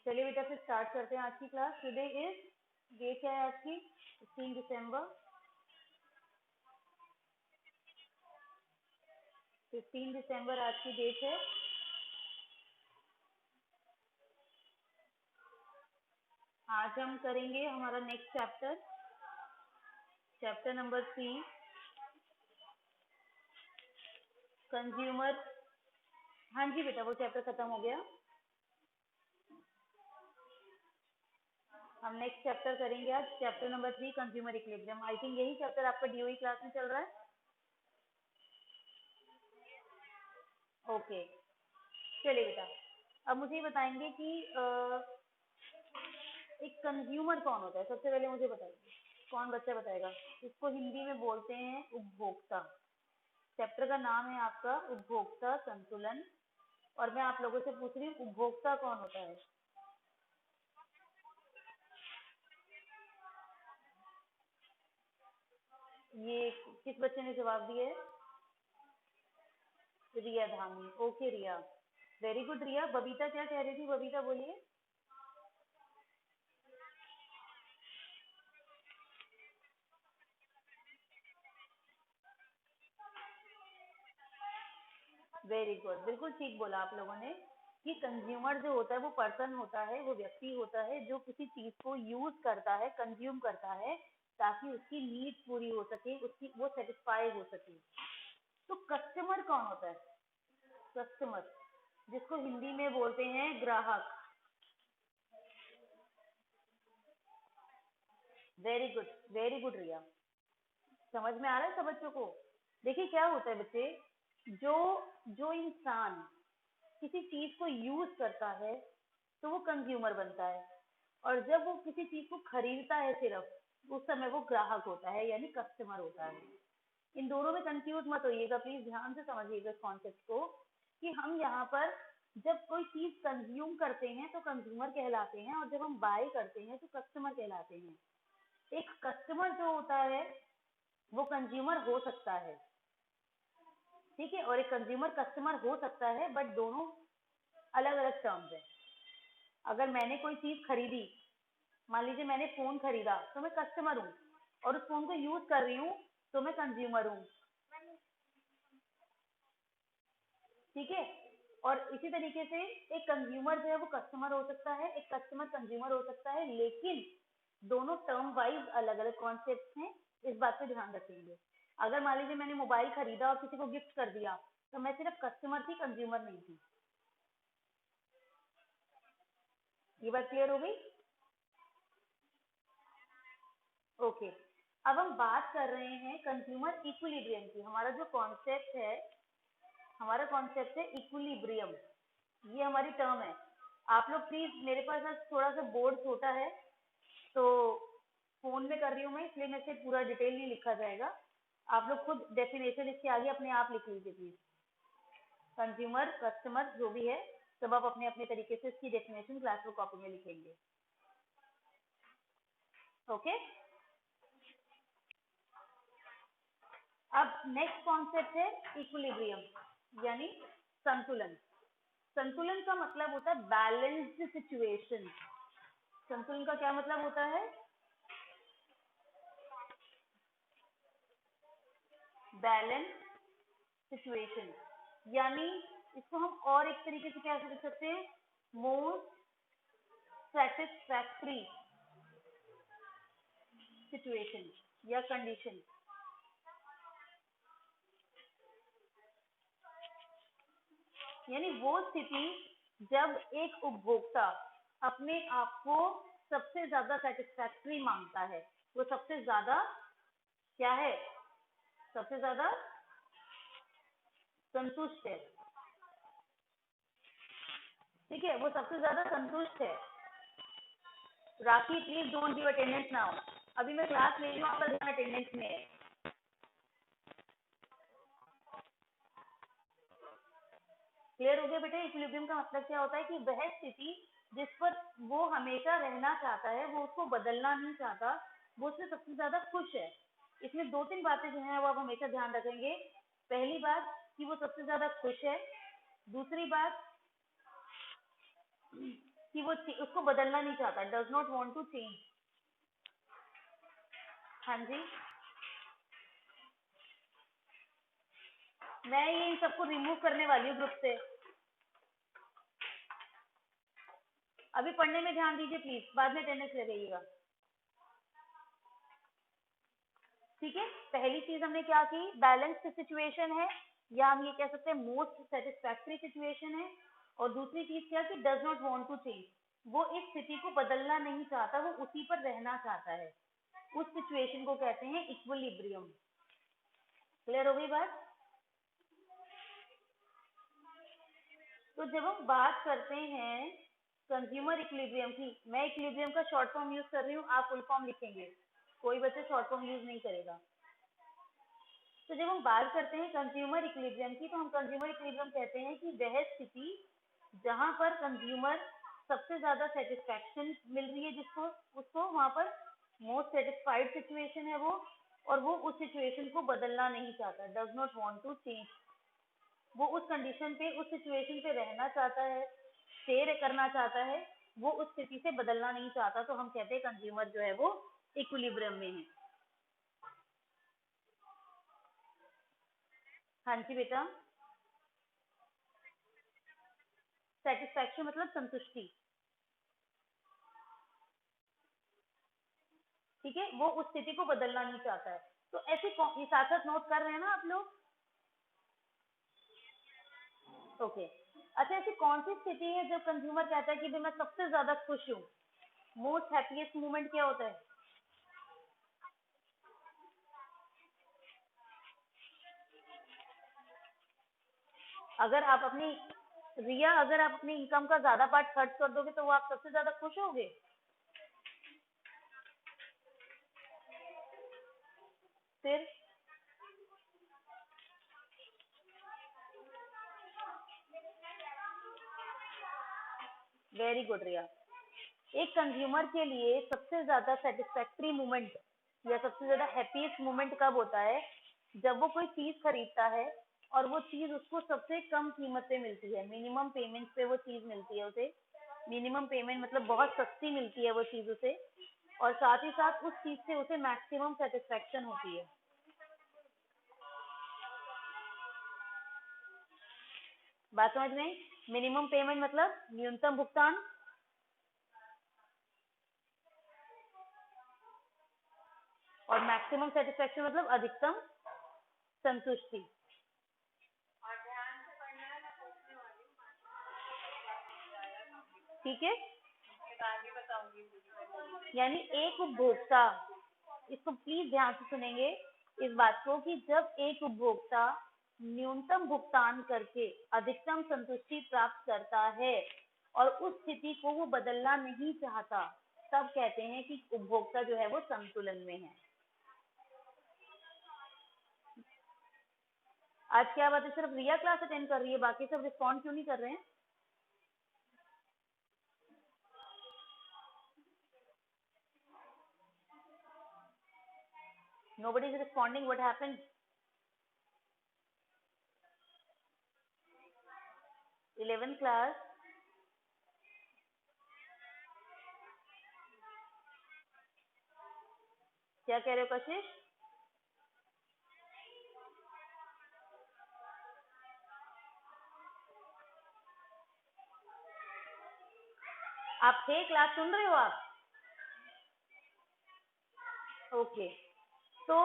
चलिए बेटा फिर स्टार्ट करते हैं आज की क्लास। टुडे इज डेट क्या है आज की? 16 दिसंबर। 15 दिसंबर आज की डेट है। आज हम करेंगे हमारा नेक्स्ट चैप्टर नंबर 3, कंज्यूमर। हाँ जी बेटा, वो चैप्टर खत्म हो गया। हम नेक्स्ट चैप्टर करेंगे आज, chapter number 3, consumer equilibrium. I think यही चैप्टर आपका डीओई क्लास में चल रहा है। ओके, चलिए बेटा, अब मुझे बताएंगे कि एक कंज्यूमर कौन होता है। सबसे पहले मुझे बताइए, कौन बच्चा बताएगा? इसको हिंदी में बोलते हैं उपभोक्ता। चैप्टर का नाम है आपका उपभोक्ता संतुलन, और मैं आप लोगों से पूछ रही हूँ उपभोक्ता कौन होता है? ये किस बच्चे ने जवाब दिया है? रिया धामी। ओके रिया, वेरी गुड रिया। बबीता क्या कह रही थी? बबीता बोलिए। वेरी गुड, बिल्कुल ठीक बोला आप लोगों ने कि कंज्यूमर जो होता है वो पर्सन होता है, वो व्यक्ति होता है जो किसी चीज को यूज करता है, कंज्यूम करता है, ताकि उसकी नीड पूरी हो सके, उसकी वो सेटिस्फाई हो सके। तो कस्टमर कौन होता है? कस्टमर, जिसको हिंदी में बोलते हैं ग्राहक। वेरी गुड रिया, समझ में आ रहा है सब बच्चों को? देखिए क्या होता है बच्चे, जो जो इंसान किसी चीज को यूज करता है तो वो कंज्यूमर बनता है, और जब वो किसी चीज को खरीदता है सिर्फ उस समय वो ग्राहक होता है, यानी कस्टमर होता है। इन दोनों में कंफ्यूज मत होइएगा, प्लीज ध्यान से समझिएगा इस कॉन्सेप्ट को कि हम यहाँ पर जब कोई चीज कंज्यूम करते हैं तो कंज्यूमर कहलाते हैं, और जब हम बाय करते हैं तो कस्टमर कहलाते हैं। एक कस्टमर जो होता है वो कंज्यूमर हो सकता है, ठीक है, और एक कंज्यूमर कस्टमर हो सकता है, बट दोनों अलग अलग टर्म्स है। अगर मैंने कोई चीज खरीदी, मान लीजिए मैंने फोन खरीदा, तो मैं कस्टमर हूँ, और उस फोन को यूज कर रही हूँ तो मैं कंज्यूमर हूँ, ठीक है। और इसी तरीके से एक कंज्यूमर जो है वो कस्टमर हो सकता है, एक कस्टमर कंज्यूमर हो सकता है, लेकिन दोनों टर्म वाइज अलग अलग कॉन्सेप्ट हैं, इस बात पे ध्यान रखेंगे। अगर मान लीजिए मैंने मोबाइल खरीदा और किसी को गिफ्ट कर दिया, तो मैं सिर्फ कस्टमर थी, कंज्यूमर नहीं थी। ये बात क्लियर हो गई? ओके, अब हम बात कर रहे हैं कंज्यूमर इक्विलिब्रियम की। हमारा जो कॉन्सेप्ट है, हमारा कॉन्सेप्ट है इक्विलिब्रियम, ये हमारी टर्म है। आप लोग प्लीज, मेरे पास आज थोड़ा सा बोर्ड छोटा है तो फोन में कर रही हूँ मैं, इसलिए मेरे से पूरा डिटेल नहीं लिखा जाएगा। आप लोग खुद डेफिनेशन इसके आगे अपने आप लिख लीजिए प्लीज। कंज्यूमर, कस्टमर जो भी है, सब आप अपने अपने तरीके से इसकी डेफिनेशन क्लास बुक कॉपी में लिखेंगे। ओके, अब नेक्स्ट कॉन्सेप्ट है इक्विलिब्रियम, यानी संतुलन। संतुलन का मतलब होता है बैलेंस्ड सिचुएशन। संतुलन का क्या मतलब होता है? बैलेंस सिचुएशन, यानी इसको हम और एक तरीके से क्या लिख सकते हैं? मोस्ट सेटिस्फैक्ट्री सिचुएशन या कंडीशन। यानी वो स्थिति जब एक उपभोक्ता अपने आप को सबसे ज्यादा सेटिस्फैक्ट्री मांगता है, वो सबसे ज्यादा क्या है? सबसे ज्यादा संतुष्ट है, ठीक है, वो सबसे ज्यादा संतुष्ट है। Rakhi please don't give attendance now, अभी मैं क्लास ले रही हूँ, आपका ध्यान अटेंडेंस में है। क्लियर हो गया बेटे? इक्विलिब्रियम का मतलब क्या होता है कि वह स्थिति जिस पर वो हमेशा रहना चाहता है, वो उसको बदलना नहीं चाहता, वो उससे सबसे ज्यादा खुश है। इसमें दो तीन बातें जो है वो आप हमेशा ध्यान रखेंगे। पहली बात कि वो सबसे ज्यादा खुश है, दूसरी बात कि वो उसको बदलना नहीं चाहता, does not want to change. हाँ जी, मैं ये इन सबको रिमूव करने वाली हूँ ग्रुप से। अभी पढ़ने में ध्यान दीजिए प्लीज, बाद में अटेंडेंस लगाइएगा। ठीक है, पहली चीज हमने क्या की, बैलेंस्ड सिचुएशन है, या हम ये कह सकते हैं मोस्ट सेटिस्फैक्टरी सिचुएशन है। और दूसरी चीज क्या कि does not want to change, वो इस स्थिति को बदलना नहीं चाहता, वो उसी पर रहना चाहता है। उस सिचुएशन को कहते हैं इक्विलिब्रियम। क्लियर हो गई बात? तो जब हम बात करते हैं कंज्यूमर इक्विलिब्रियम की, मैं इक्विलिब्रियम का शॉर्ट फॉर्म यूज कर रही हूँ, आप फुल फॉर्म लिखेंगे, कोई बच्चा शॉर्ट फॉर्म यूज नहीं करेगा। तो जब हम बात करते हैं कंज्यूमर इक्विलिब्रियम की, तो हम कंज्यूमर इक्विलिब्रियम कहते हैं कि वह स्थिति जहां पर कंज्यूमर सबसे ज्यादा सेटिस्फैक्शन मिल रही है, जिसको उसको वहां पर मोस्ट सेटिस्फाइड सिचुएशन है वो, और वो उस सिचुएशन को बदलना नहीं चाहता, does not want to change. वो उस कंडीशन पे, उस सिचुएशन पे रहना चाहता है, स्टे करना चाहता है, वो उस स्थिति से बदलना नहीं चाहता। तो हम कहते हैं कंज्यूमर जो है वो इक्विलिब्रियम में है। हाँ जी बेटा, सेटिस्फैक्शन मतलब संतुष्टि। ठीक है, वो उस स्थिति को बदलना नहीं चाहता है। तो ऐसे साथ साथ नोट कर रहे हैं ना आप लोग? ओके। अच्छा, ऐसी कौन सी स्थिति है जब कंज्यूमर कहता है कि भाई मैं सबसे ज्यादा खुश हूँ? मोस्ट हैप्पीएस्ट मोमेंट क्या होता है? अगर आप अपनी रिया, अगर आप अपनी इनकम का ज्यादा पार्ट खर्च कर दोगे तो वो आप सबसे ज्यादा खुश होगे? फिर वेरी गुड रिया। एक कंज्यूमर के लिए सबसे ज्यादा सेटिस्फैक्टरी मोमेंट या सबसे ज्यादा हैप्पीएस्ट मोमेंट कब होता है? जब वो कोई चीज खरीदता है और वो चीज उसको सबसे कम कीमत पे मिलती है, मिनिमम पेमेंट पे वो चीज मिलती है उसे। मिनिमम पेमेंट मतलब बहुत सस्ती मिलती है वो चीज उसे, और साथ ही साथ उस चीज से उसे मैक्सिमम सेटिस्फेक्शन होती है। बात समझ में? मिनिमम पेमेंट मतलब न्यूनतम भुगतान, और मैक्सिमम सेटिस्फेक्शन मतलब अधिकतम संतुष्टि। ठीक है, यानी एक उपभोक्ता, इसको प्लीज ध्यान से सुनेंगे इस बात को, कि जब एक उपभोक्ता न्यूनतम भुगतान करके अधिकतम संतुष्टि प्राप्त करता है और उस स्थिति को वो बदलना नहीं चाहता, तब कहते हैं कि उपभोक्ता जो है वो संतुलन में है। आज क्या बात है, सिर्फ रिया क्लास अटेंड कर रही है, बाकी सब रिस्पॉन्ड क्यों नहीं कर रहे हैं? Nobody is responding. What happened? 11th class. क्या कह रहे हो कशिश? आप थे क्लास सुन रहे हो आप? ओके। तो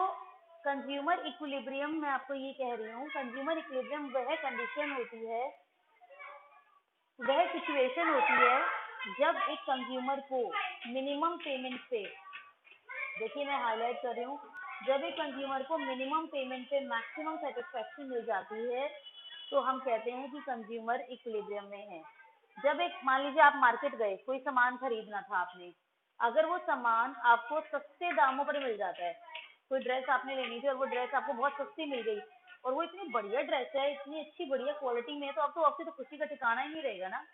कंज्यूमर इक्विलिब्रियम, मैं आपको ये कह रही हूँ, कंज्यूमर इक्विलिब्रियम वह कंडीशन होती है, वह सिचुएशन होती है जब एक कंज्यूमर को मिनिमम पेमेंट पे, देखिए मैं हाईलाइट कर रही हूँ, जब एक कंज्यूमर को मिनिमम पेमेंट पे मैक्सिमम सेटिस्फेक्शन मिल जाती है, तो हम कहते हैं कि कंज्यूमर इक्विलिब्रियम में है। जब एक, मान लीजिए आप मार्केट गए, कोई सामान खरीदना था आपने, अगर वो सामान आपको सस्ते दामों पर मिल जाता है, कोई ड्रेस आपने लेनी थी और वो ड्रेस आपको बहुत सस्ती मिल गई, और वो इतनी बढ़िया ड्रेस है, इतनी अच्छी बढ़िया क्वालिटी में है, तो अब तो आपकी तो खुशी का ठिकाना ही नहीं रहेगा ना।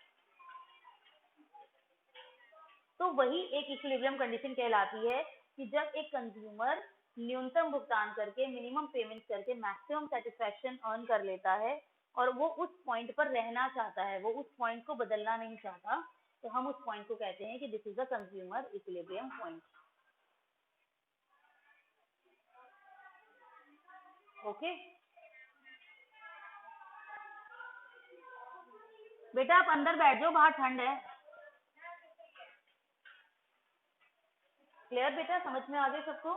तो वही एक इक्विलिब्रियम कंडीशन कहलाती है, कि जब एक कंज्यूमर न्यूनतम भुगतान करके, मिनिमम पेमेंट करके मैक्सिमम सेटिस्फेक्शन अर्न कर लेता है, और वो उस पॉइंट पर रहना चाहता है, वो उस पॉइंट को बदलना नहीं चाहता, तो हम उस पॉइंट को कहते हैं कि this is the consumer equilibrium point. Okay बेटा आप अंदर बैठ जाओ, बाहर ठंड है। क्लियर बेटा, समझ में आ गए सबको?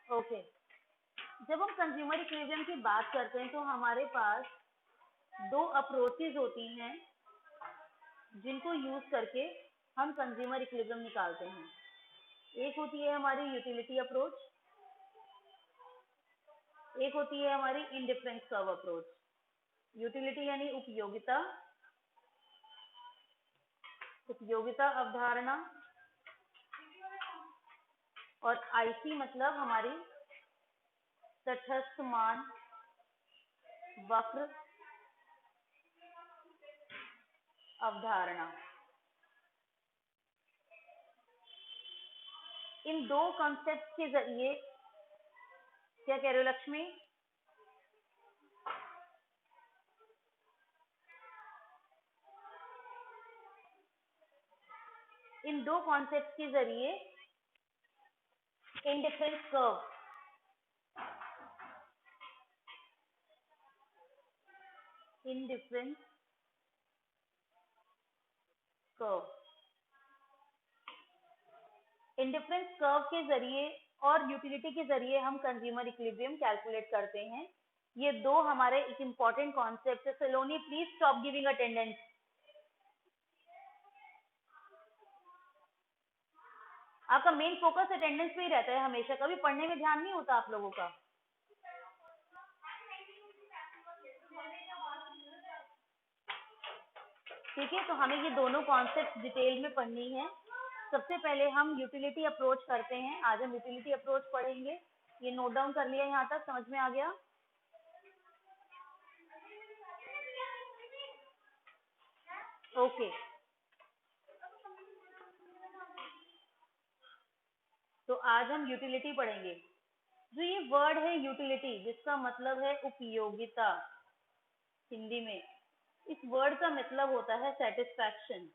ओके जब हम कंज्यूमर इक्विलिब्रियम की बात करते हैं तो हमारे पास दो अप्रोचेज होती हैं जिनको यूज करके हम कंज्यूमर इक्विलिब्रियम निकालते हैं। एक होती है हमारी यूटिलिटी अप्रोच, एक होती है हमारी इंडिफरेंस कर्व अप्रोच। यूटिलिटी यानी उपयोगिता, उपयोगिता अवधारणा, और आईसी मतलब हमारी तटस्थ मान वक्र अवधारणा। इन दो कॉन्सेप्ट के जरिए, क्या कह रहे हो लक्ष्मी? इन दो कॉन्सेप्ट के जरिए indifference curve, indifference curve, indifference curve के जरिए और यूटिलिटी के जरिए हम कंज्यूमर इक्विलिब्रियम कैलकुलेट करते हैं। ये दो हमारे एक इंपॉर्टेंट कॉन्सेप्ट है। सलोनी प्लीज स्टॉप गिविंग अटेंडेंस। आपका मेन फोकस अटेंडेंस पे ही रहता है हमेशा, कभी पढ़ने में ध्यान नहीं होता आप लोगों का। ठीक है, तो हमें ये दोनों कॉन्सेप्ट डिटेल में पढ़नी है। सबसे पहले हम यूटिलिटी अप्रोच करते हैं। आज हम यूटिलिटी अप्रोच पढ़ेंगे। ये नोट डाउन कर लिया, यहाँ तक समझ में आ गया? ओके तो आज हम यूटिलिटी पढ़ेंगे। जो ये वर्ड है यूटिलिटी, जिसका मतलब है उपयोगिता हिंदी में, इस वर्ड का मतलब होता है सेटिस्फैक्शन।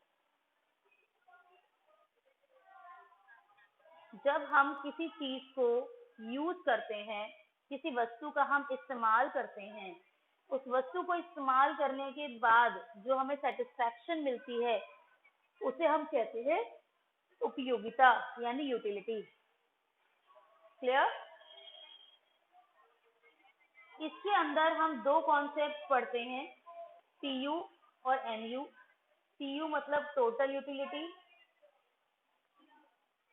जब हम किसी चीज को यूज करते हैं, किसी वस्तु का हम इस्तेमाल करते हैं, उस वस्तु को इस्तेमाल करने के बाद जो हमें सेटिस्फैक्शन मिलती है उसे हम कहते हैं उपयोगिता यानी यूटिलिटी। क्लियर? इसके अंदर हम दो कॉन्सेप्ट पढ़ते हैं, पीयू और एमयू। पीयू मतलब टोटल यूटिलिटी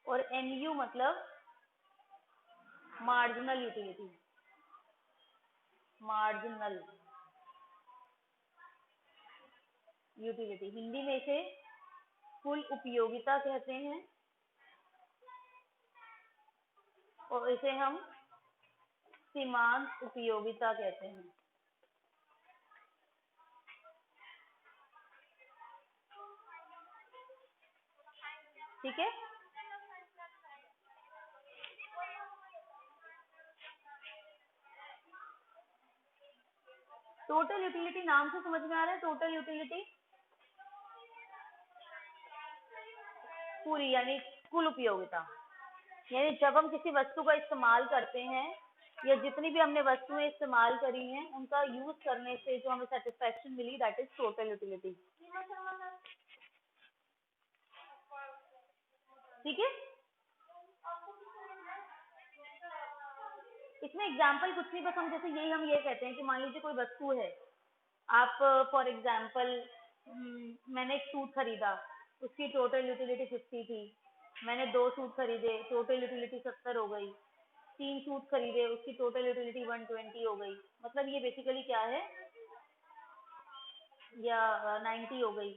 और एमयू मतलब marginal utility. Marginal utility Hindi में इसे कुल उपयोगिता कहते हैं और इसे हम सीमांत उपयोगिता कहते हैं। ठीक है, टोटल यूटिलिटी नाम से समझ में आ रहा है? टोटल यूटिलिटी पूरी यानी कुल उपयोगिता, यानी जब हम किसी वस्तु का इस्तेमाल करते हैं या जितनी भी हमने वस्तुएं इस्तेमाल करी हैं उनका यूज करने से जो हमें सेटिस्फैक्शन मिली, दैट इज टोटल यूटिलिटी। ठीक है, इसमें एग्जाम्पल कुछ नहीं, बस हम जैसे यही हम ये कहते हैं कि मान लीजिए कोई वस्तु है, आप फॉर एग्जाम्पल मैंने एक सूट खरीदा, उसकी टोटल यूटिलिटी 50 थी। मैंने 2 सूट खरीदे, टोटल यूटिलिटी 70 हो गई। 3 सूट खरीदे, उसकी टोटल यूटिलिटी 120 हो गई। मतलब ये बेसिकली क्या है, या 90 हो गई।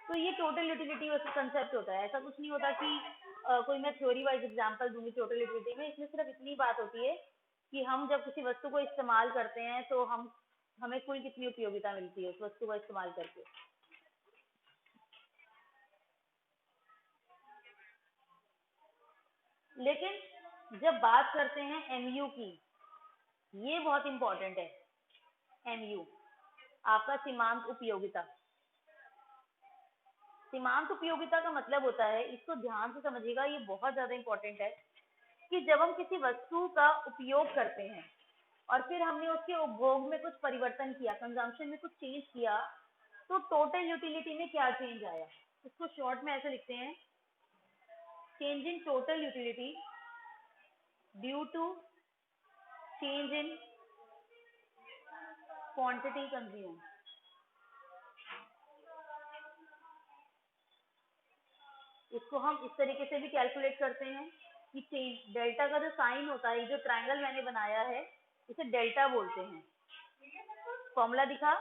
तो ये टोटल यूटिलिटी वैसे कंसेप्ट होता है, ऐसा कुछ नहीं होता कि कोई मैं थ्योरी वाइज एग्जांपल दूंगी टोटल यूटिलिटी में। इसमें सिर्फ इतनी बात होती है कि हम जब किसी वस्तु को इस्तेमाल करते हैं तो हमें कुल कितनी उपयोगिता मिलती है उस वस्तु को इस्तेमाल करके। लेकिन जब बात करते हैं एमयू की, ये बहुत इंपॉर्टेंट है। MU आपका सीमांत उपयोगिता। सीमांत उपयोगिता का मतलब होता है, इसको ध्यान से समझिएगा, ये बहुत ज्यादा इंपॉर्टेंट है, कि जब हम किसी वस्तु का उपयोग करते हैं और फिर हमने उसके उपभोग में कुछ परिवर्तन किया, कंजम्पशन में कुछ चेंज किया, तो टोटल यूटिलिटी में क्या चेंज आया। इसको शॉर्ट में ऐसे लिखते हैं, change in total utility due to change in quantity consume. इसको हम इस तरीके से भी कैलकुलेट करते हैं कि चेंज डेल्टा का जो साइन होता है, जो ट्रायंगल मैंने बनाया है, इसे डेल्टा बोलते हैं। फॉर्मूला दिखा,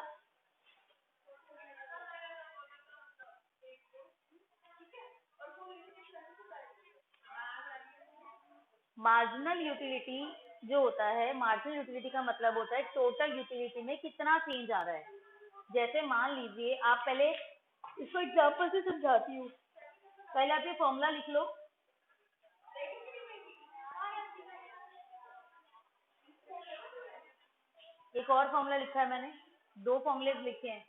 मार्जिनल यूटिलिटी जो होता है, मार्जिनल यूटिलिटी का मतलब होता है टोटल यूटिलिटी में कितना चेंज आ रहा है। जैसे मान लीजिए, आप पहले इसको एग्जांपल से समझाती हूँ, पहले आप ये फॉर्मूला लिख लो। एक और फॉर्मूला लिखा है मैंने, दो फॉर्मूले लिखे हैं।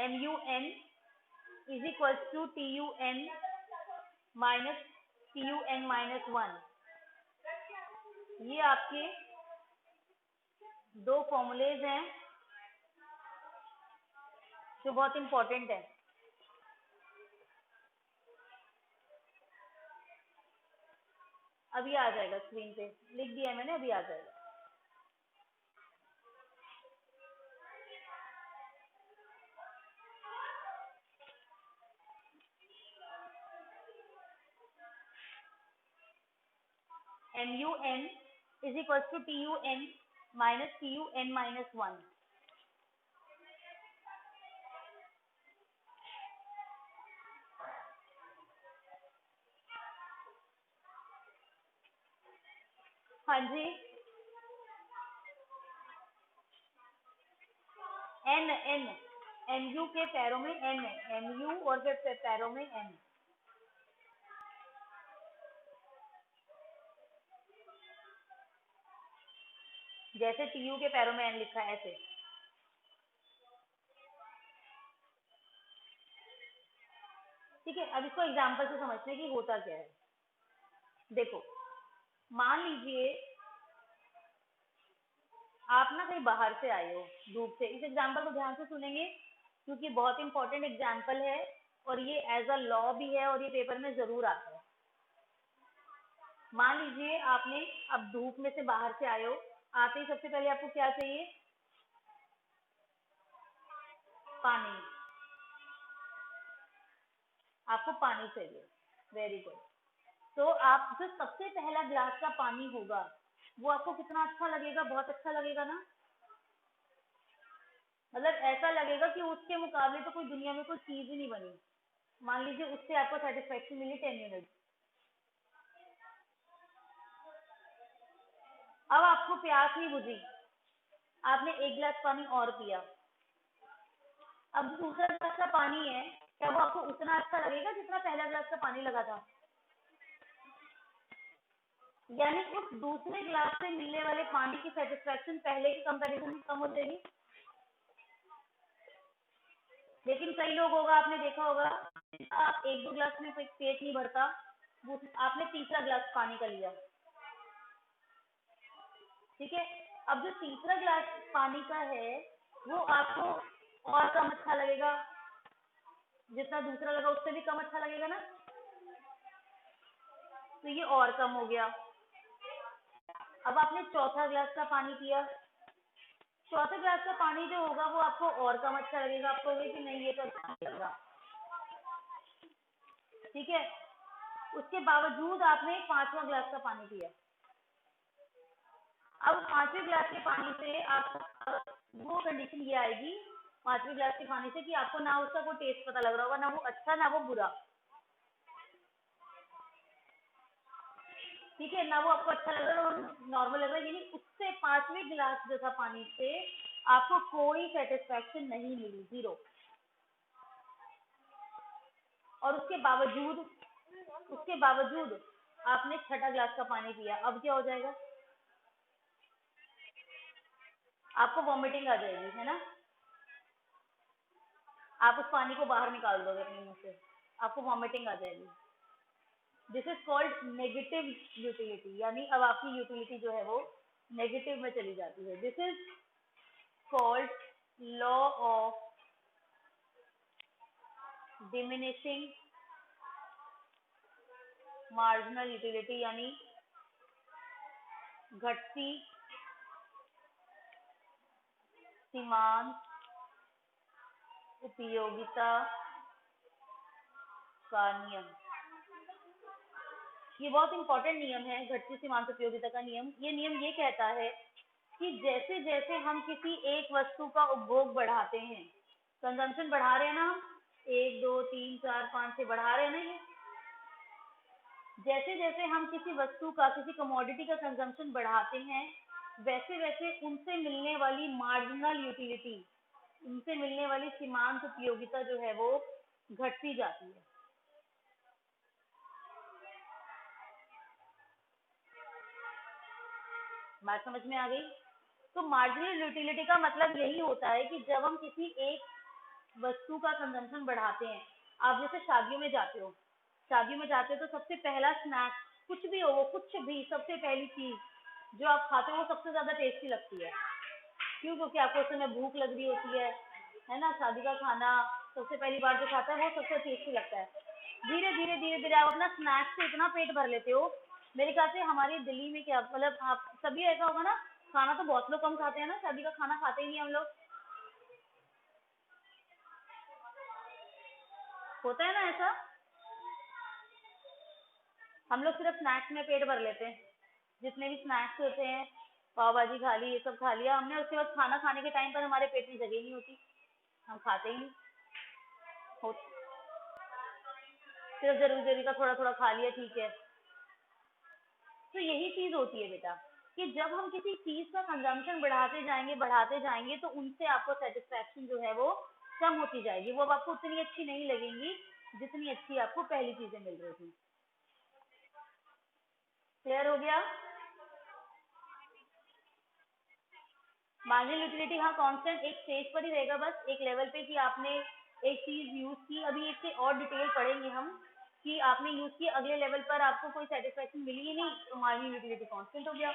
MUN is equal to TUN minus TUN minus 1। ये आपके दो फॉर्मूलेज हैं जो बहुत इंपॉर्टेंट है। अभी आ जाएगा स्क्रीन पे, लिख दिया है मैंने, अभी आ जाएगा। MUN is equals to TUN minus TUN minus 1। हाँ जी, N N MU के पैरों में N है, MU और फिर पैरों में N। जैसे TU के पैरों में N लिखा है ऐसे। ठीक है, अब इसको एग्जांपल से समझते हैं कि होता क्या है। देखो, मान लीजिए आप ना कहीं बाहर से आए हो धूप से। इस एग्जांपल को ध्यान से सुनेंगे क्योंकि बहुत इंपॉर्टेंट एग्जांपल है और ये एज अ लॉ भी है और ये पेपर में जरूर आता है। मान लीजिए आपने अब धूप में से बाहर से आए हो, आते ही सबसे पहले आपको क्या चाहिए, पानी। आपको पानी चाहिए, वेरी गुड। तो आप जो सबसे पहला ग्लास का पानी होगा वो आपको कितना अच्छा लगेगा, बहुत अच्छा लगेगा ना। मतलब ऐसा लगेगा कि उसके मुकाबले तो कोई दुनिया में कोई चीज ही नहीं बनी। मान लीजिए उससे आपको सेटिस्फेक्शन मिली 10 यूनिट। अब आपको प्यास नहीं बुझी, आपने एक गिलास पानी और पिया। अब दूसरा गिलास का पानी है, क्या वो आपको उतना अच्छा लगेगा जितना पहला गिलास का पानी लगा था। यानी उस दूसरे गिलास से मिलने वाले पानी की सेटिस्फेक्शन पहले के कंपैरिजन में कम हो जाएगी। लेकिन कई लोग होगा, आपने देखा होगा, आप एक दो गिलास में पेट नहीं भरता, आपने तीसरा गिलास पानी का लिया। ठीक है, अब जो तीसरा गिलास पानी का है वो आपको और कम अच्छा लगेगा, जितना दूसरा लगा उससे भी कम अच्छा लगेगा ना। तो ये और कम हो गया। अब आपने चौथा गिलास का पानी पिया, चौथे गिलास का पानी जो होगा वो आपको और कम अच्छा लगेगा, आप कहोगे कि नहीं ये तो अच्छा नहीं लग रहा। ठीक है, उसके बावजूद आपने पांचवा गिलास का पानी पिया। अब पांचवें गिलास के पानी से आप वो कंडीशन ये आएगी पांचवें गिलास के पानी से कि आपको ना उसका कोई टेस्ट पता लग रहा होगा, ना वो अच्छा ना वो बुरा। ठीक है, ना वो आपको अच्छा लग रहा है नॉर्मल लग रहा है। यानी उससे पांचवें गिलास जो था पानी से आपको कोई सेटिस्फेक्शन नहीं मिली, जीरो। और उसके बावजूद आपने छठा गिलास का पानी पिया। अब क्या हो जाएगा, आपको वॉमिटिंग आ जाएगी, है ना? आप उस पानी को बाहर निकाल दोगे अपने मुंह से, आपको वॉमिटिंग आ जाएगी। This is called negative utility, यानी अब आपकी यूटिलिटी जो है वो नेगेटिव में चली जाती है। This is called law of diminishing marginal utility, यानी घटती सीमांत उपयोगिता का नियम। ये बहुत इंपॉर्टेंट नियम है, घटती सीमांत उपयोगिता का नियम। ये नियम ये कहता है कि जैसे जैसे हम किसी एक वस्तु का उपभोग बढ़ाते हैं, कंजम्पशन बढ़ा रहे हैं ना हम, 1 2 3 4 5 6 बढ़ा रहे हैं ना, ये जैसे जैसे हम किसी वस्तु का, किसी कमोडिटी का कंजम्पशन बढ़ाते हैं, वैसे वैसे उनसे मिलने वाली मार्जिनल यूटिलिटी, उनसे मिलने वाली सीमांत उपयोगिता जो है वो घटती जाती है। बात समझ में आ गई? तो मार्जिनल यूटिलिटी का मतलब यही होता है कि जब हम किसी एक वस्तु का कंजम्पशन बढ़ाते हैं, आप जैसे शादियों में जाते हो, शादियों में जाते हो तो सबसे पहला स्नैक, कुछ भी हो वो, कुछ भी, सबसे पहली चीज जो आप खाते हो वो सबसे ज्यादा टेस्टी लगती है। क्यों? क्योंकि आपको उस समय भूख लग रही होती है ना? शादी का खाना सबसे पहली बार जो खाता है वो सबसे टेस्टी लगता है। धीरे धीरे धीरे धीरे आप अपना स्नैक्स से इतना पेट भर लेते हो। मेरे ख्याल से हमारी दिल्ली में क्या, मतलब आप सभी ऐसा होगा ना, खाना तो बहुत लोग कम खाते हैं ना, शादी का खाना खाते ही नहीं हम लोग, होता है ना ऐसा? हम लोग सिर्फ स्नैक्स में पेट भर लेते हैं, जितने भी स्नैक्स होते हैं, पाव भाजी खा ली, ये सब खा लिया हमने, उसके बाद खाना खाने के टाइम पर हमारे पेट में जगह ही नहीं होती, हम खाते ही नहीं, सिर्फ जरूरी जरूरी का थोड़ा थोड़ा खा लिया, ठीक है। तो यही चीज होती है बेटा, कि जब हम किसी चीज का कंजम्पशन बढ़ाते जाएंगे तो उनसे आपको सेटिस्फैक्शन जो है वो कम होती जाएगी, वो अब आपको उतनी अच्छी नहीं लगेंगी जितनी अच्छी आपको पहली चीजें मिल रही थी। क्लियर हो गया? मार्जिनल यूटिलिटी हाँ कांस्टेंट एक स्टेज पर ही रहेगा, बस एक लेवल पे, कि आपने एक चीज यूज की, अभी इससे और डिटेल पढ़ेंगे हम, कि आपने यूज की, अगले लेवल पर आपको कोई सेटिस्फेक्शन मिली ही नहीं तो मार्जिनल यूटिलिटी कांस्टेंट हो गया।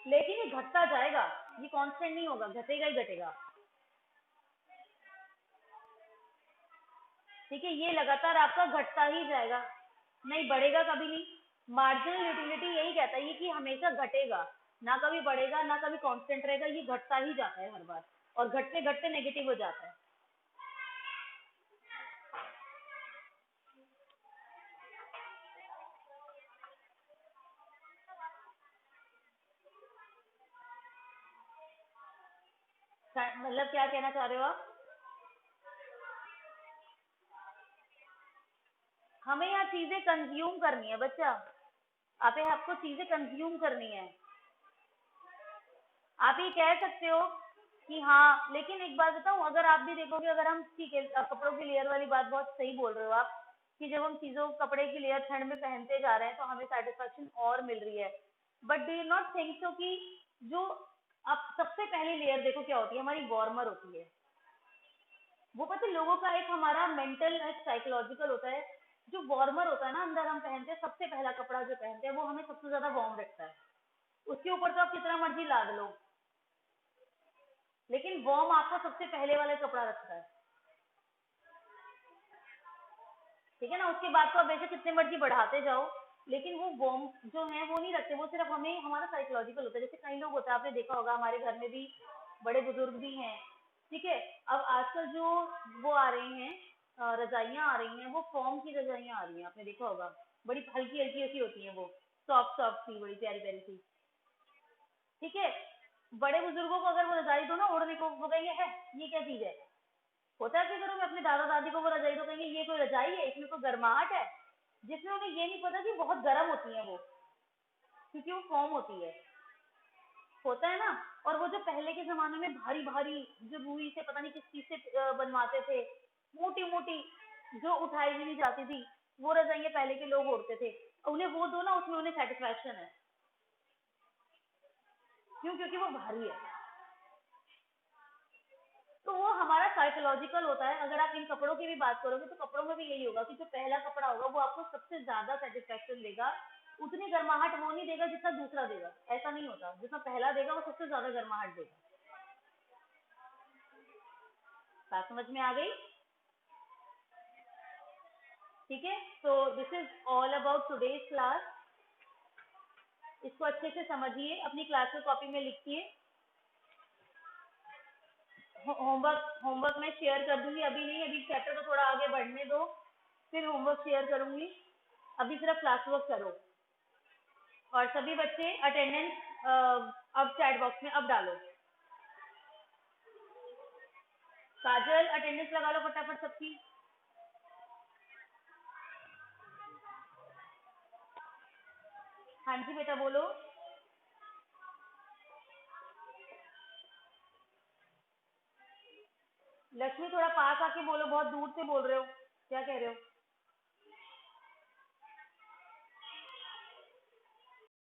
लेकिन ये घटता जाएगा, ये कांस्टेंट नहीं होगा, घटेगा ही घटेगा। ठीक है, ये लगातार आपका घटता ही जाएगा, नहीं बढ़ेगा कभी नहीं। मार्जिनल यूटिलिटी यही कहता है कि हमेशा घटेगा, ना कभी बढ़ेगा ना कभी कांस्टेंट रहेगा, ये घटता ही जाता है हर बार, और घटते घटते नेगेटिव हो जाता है। मतलब क्या कहना चाह रहे हो आप? हमें यहाँ चीजें कंज्यूम करनी है बच्चा, आपको चीजें कंज्यूम करनी है। आप ये कह सकते हो कि हाँ, लेकिन एक बात बताऊं, अगर आप भी देखोगे, अगर हम, ठीक है, कपड़ों की लेयर वाली बात बहुत सही बोल रहे हो आप, कि जब हम चीजों, कपड़े की लेयर ठंड में पहनते जा रहे हैं तो हमें सेटिस्फेक्शन और मिल रही है, but do you not think so कि जो, अब सबसे पहली लेयर देखो क्या होती है, हमारी वार्मर होती है। वो पता है, लोगों का एक हमारा मेंटल, एक साइकोलॉजिकल होता है, जो वार्मर होता है ना अंदर हम पहनते हैं, सबसे पहला कपड़ा जो पहनते हैं वो हमें सबसे ज्यादा वार्म रखता है। उसके ऊपर तो आप कितना मर्जी लाद लो, लेकिन वार्म आपको सबसे पहले वाला कपड़ा रखता है। ठीक है ना? उसके बाद तो आप वैसे कितने मर्जी बढ़ाते जाओ, लेकिन वो वार्म जो है वो नहीं रखते, वो सिर्फ हमें, हमारा साइकोलॉजिकल होता है। जैसे कई लोग होते हैं, आपने देखा होगा, हमारे घर में भी बड़े बुजुर्ग भी हैं, ठीक है, अब आजकल जो वो आ रही हैं, रजाइयाँ आ रही हैं, वो फॉर्म की रजाइयाँ आ रही हैं, आपने देखा होगा, बड़ी हल्की हल्की ऐसी होती हैं, वो सॉफ्ट सॉफ्ट सी, बड़ी प्यारी प्यारी सी। ठीक है, बड़े बुजुर्गों को अगर वो रजाई दो ना ओढ़ने को, वो कहेंगे है ये क्या चीज है। होता है कि करो, मैं अपने दादा दादी को वो रजाई तो कहेंगे ये कोई रजाई है, इसमें कोई गर्माहट है, जिसमें उन्हें ये नहीं पता कि बहुत गर्म होती है वो, क्योंकि वो फॉर्म होती है। होता है ना? और वो जो पहले के जमाने में भारी भारी, जो रुई से, पता नहीं किस चीज से बनवाते थे, मोटी मोटी, जो उठाई भी नहीं जाती थी, वो रजाइयां पहले के लोग ओढ़ते थे, उन्हें वो दो ना, उसमें उन्हें सेटिस्फैक्शन है। क्यों? क्योंकि वो भारी है। तो वो हमारा साइकोलॉजिकल होता है। अगर आप इन कपड़ों की भी बात करोगे तो कपड़ों में भी यही होगा कि जो पहला कपड़ा होगा वो आपको सबसे ज्यादा सेटिस्फेक्शन देगा, उतनी गर्माहट वो नहीं देगा जितना दूसरा देगा। ऐसा नहीं होता, जितना पहला देगा वो सबसे ज्यादा गर्माहट देगा। बात समझ में आ गई? ठीक है, तो this is all about today's class. इसको अच्छे से समझिए, अपनी क्लास में कॉपी में लिखिए। होमवर्क होमवर्क मैं शेयर कर दूंगी, अभी नहीं, अभी चैप्टर को थोड़ा आगे बढ़ने दो, फिर होमवर्क शेयर करूंगी। अभी सिर्फ क्लास वर्क करो। और सभी बच्चे अटेंडेंस अब चैट बॉक्स में अब डालो। काजल अटेंडेंस लगा लो फटाफट सबकी। हाँ जी बेटा बोलो। लक्ष्मी थोड़ा पास आके बोलो, बहुत दूर से बोल रहे हो, क्या कह रहे हो?